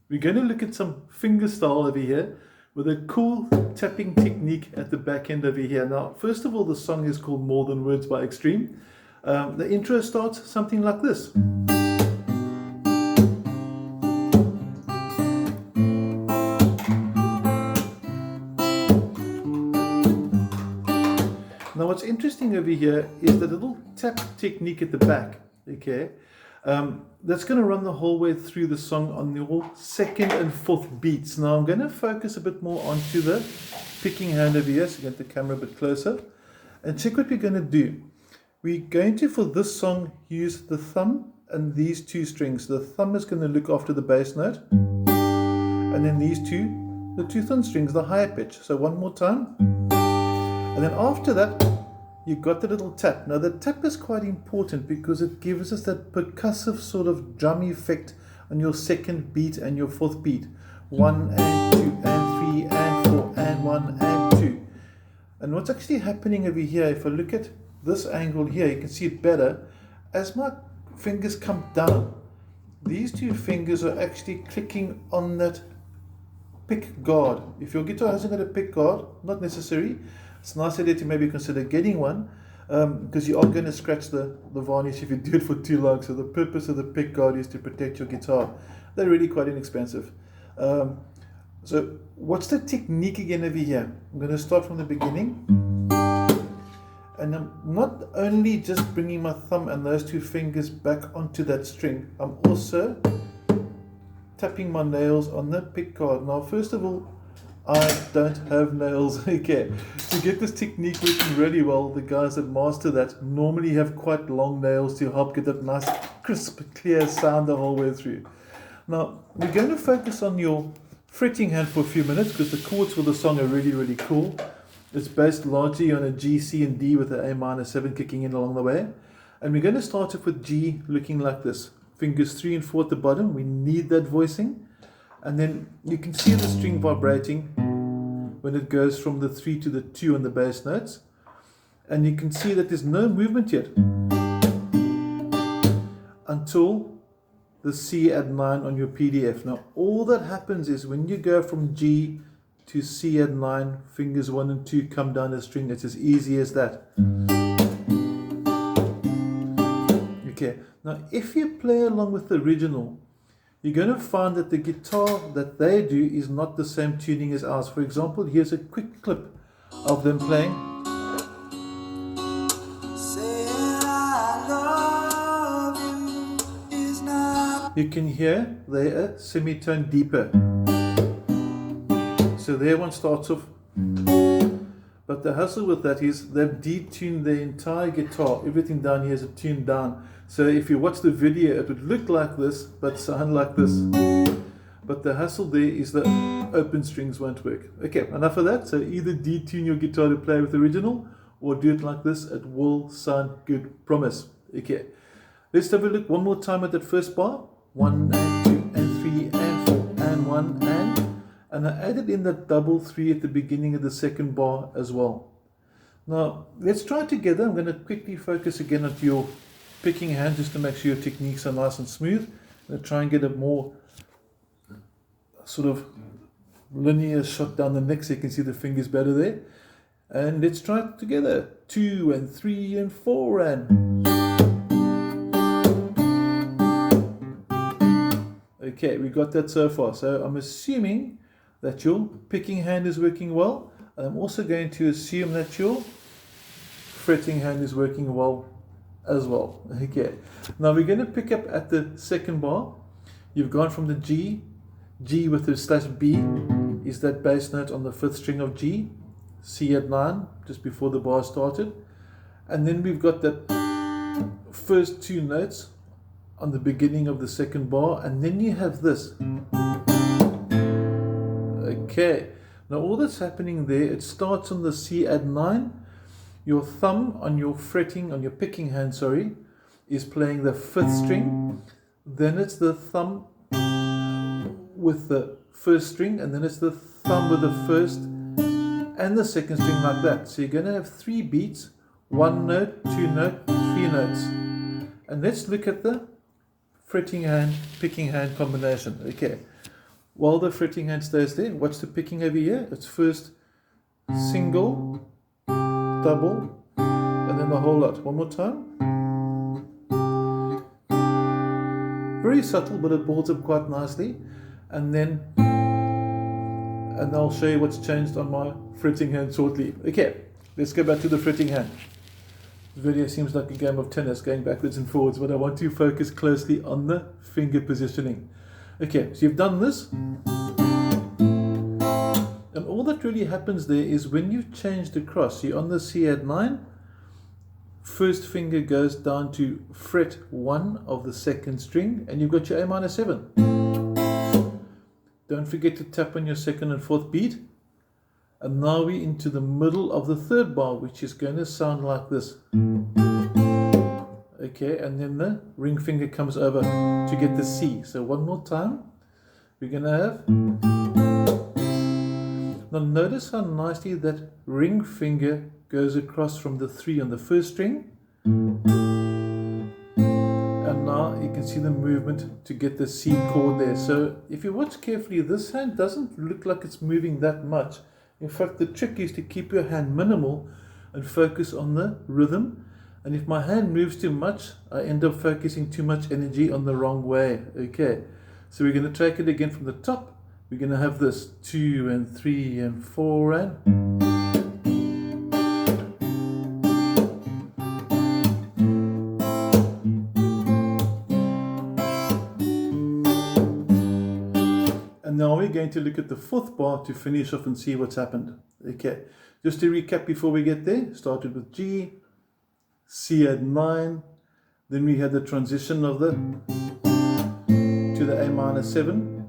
We're going to look at some finger style over here with a cool tapping technique at the back end over here. Now, first of all, the song is called More Than Words by Extreme. The intro starts something like this. Now, what's interesting over here is the little tap technique at the back, okay? That's going to run the whole way through the song on the second and fourth beats. Now, I'm going to focus a bit more onto the picking hand over here, so get the camera a bit closer. And check what we're going to do. We're going to, for this song, use the thumb and these two strings. The thumb is going to look after the bass note. And then these two, the two thin strings, the higher pitch. So one more time. And then after that, you've got the little tap. Now the tap is quite important because it gives us that percussive sort of drum effect on your second beat and your fourth beat. 1 and 2 and 3 and 4 and 1 and 2. And what's actually happening over here, if I look at this angle here, you can see it better. As my fingers come down, these two fingers are actually clicking on that pick guard. If your guitar hasn't got a pick guard, not necessary. It's a nice idea to maybe consider getting one because you are going to scratch the varnish if you do it for too long. So the purpose of the pick guard is to protect your guitar. They're really quite inexpensive. So what's the technique again over here? I'm going to start from the beginning. And I'm not only just bringing my thumb and those two fingers back onto that string, I'm also tapping my nails on the pick guard. Now, first of all, I don't have nails. Okay, to get this technique working really well, the guys that master that normally have quite long nails to help get that nice, crisp, clear sound the whole way through. Now, we're going to focus on your fretting hand for a few minutes because the chords for the song are really, really cool. It's based largely on a G, C, and D with the A minor 7 kicking in along the way. And we're going to start off with G looking like this. Fingers 3 and 4 at the bottom. We need that voicing. And then you can see the string vibrating when it goes from the 3 to the 2 on the bass notes. And you can see that there's no movement yet until the C add 9 on your PDF. Now all that happens is when you go from G to C add 9, fingers 1 and 2 come down the string. It's as easy as that. Okay, now if you play along with the original, you're going to find that the guitar that they do is not the same tuning as ours. For example, here's a quick clip of them playing. You can hear they're a semitone deeper. So their one starts off, but the hustle with that is they've detuned the entire guitar. Everything down here is a tune down. So if you watch the video, it would look like this, but sound like this. But the hustle there is the open strings won't work. Okay, enough of that. So either detune your guitar to play with the original, or do it like this. It will sound good, promise. Okay, let's have a look one more time at that first bar. 1 and 2 and 3 and 4 and 1 and I added in that double 3 at the beginning of the second bar as well. Now let's try it together. I'm going to quickly focus again on your picking hand just to make sure your techniques are nice and smooth. I'm going to try and get a more sort of linear shot down the neck so you can see the fingers better there. And let's try it together. 2 and 3 and 4 and... Okay, we got that so far. So I'm assuming that your picking hand is working well. I'm also going to assume that your fretting hand is working well as well. Okay, now we're going to pick up at the second bar. You've gone from the G with the slash B is that bass note on the 5th string of G, C at 9 just before the bar started, and then we've got that first two notes on the beginning of the second bar, and then you have this. Okay, now all that's happening there, it starts on the C add 9. Your thumb on your fretting, on your picking hand, sorry, is playing the 5th string. Then it's the thumb with the 1st string, and then it's the thumb with the 1st and the 2nd string like that. So you're going to have 3 beats, 1 note, 2 note, 3 notes. And let's look at the fretting hand, picking hand combination. Okay, while the fretting hand stays there, watch the picking over here. It's first single, double, and then the whole lot. One more time. Very subtle, but it builds up quite nicely. And I'll show you what's changed on my fretting hand shortly. Okay, let's go back to the fretting hand. The video seems like a game of tennis, going backwards and forwards, but I want to focus closely on the finger positioning. Okay, so you've done this. And all that really happens there is when you've changed across, you're on the C add 9, first finger goes down to fret 1 of the second string, and you've got your A minor 7. Don't forget to tap on your second and fourth beat. And now we're into the middle of the third bar, which is going to sound like this. Okay, and then the ring finger comes over to get the C. So one more time, we're going to have. Now notice how nicely that ring finger goes across from the 3 on the first string. And now you can see the movement to get the C chord there. So if you watch carefully, this hand doesn't look like it's moving that much. In fact, the trick is to keep your hand minimal and focus on the rhythm. And if my hand moves too much, I end up focusing too much energy on the wrong way. Okay, so we're going to take it again from the top. We're going to have this 2 and 3 and 4 and. Now we're going to look at the fourth bar to finish off and see what's happened. Okay, just to recap before we get there, started with G, C add 9, then we had the transition of the to the A minor 7,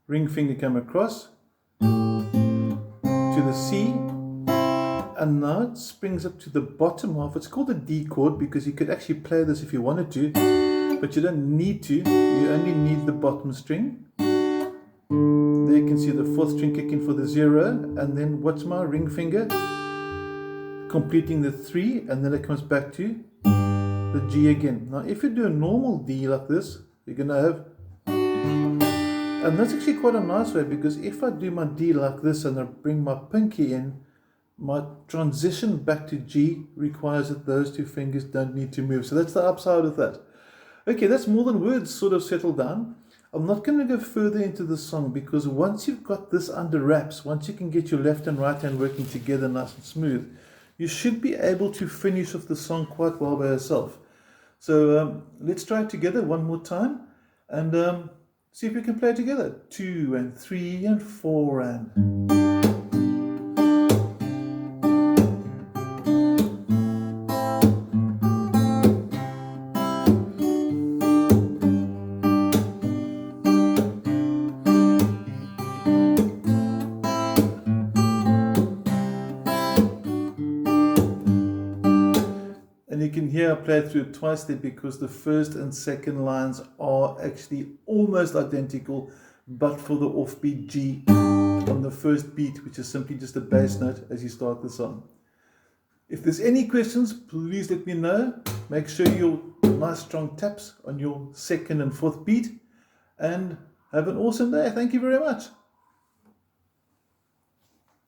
ring finger come across to the C, and now it springs up to the bottom half. It's called a D chord because you could actually play this if you wanted to, but you don't need to. You only need the bottom string. There you can see the fourth string kicking for the 0, and then what's my ring finger? Completing the 3, and then it comes back to the G again. Now if you do a normal D like this, you're going to have, and that's actually quite a nice way, because if I do my D like this and I bring my pinky in, my transition back to G requires that those two fingers don't need to move. So that's the upside of that. Okay, that's more than words sort of settled down. I'm not going to go further into the song, because once you've got this under wraps, once you can get your left and right hand working together nice and smooth, you should be able to finish off the song quite well by yourself. So let's try it together one more time and see if we can play it together. 2 and 3 and 4 and... And you can hear I played through it twice there, because the first and second lines are actually almost identical, but for the offbeat G on the first beat, which is simply just a bass note as you start the song. If there's any questions, please let me know. Make sure you're nice strong taps on your second and fourth beat, and have an awesome day. Thank you very much.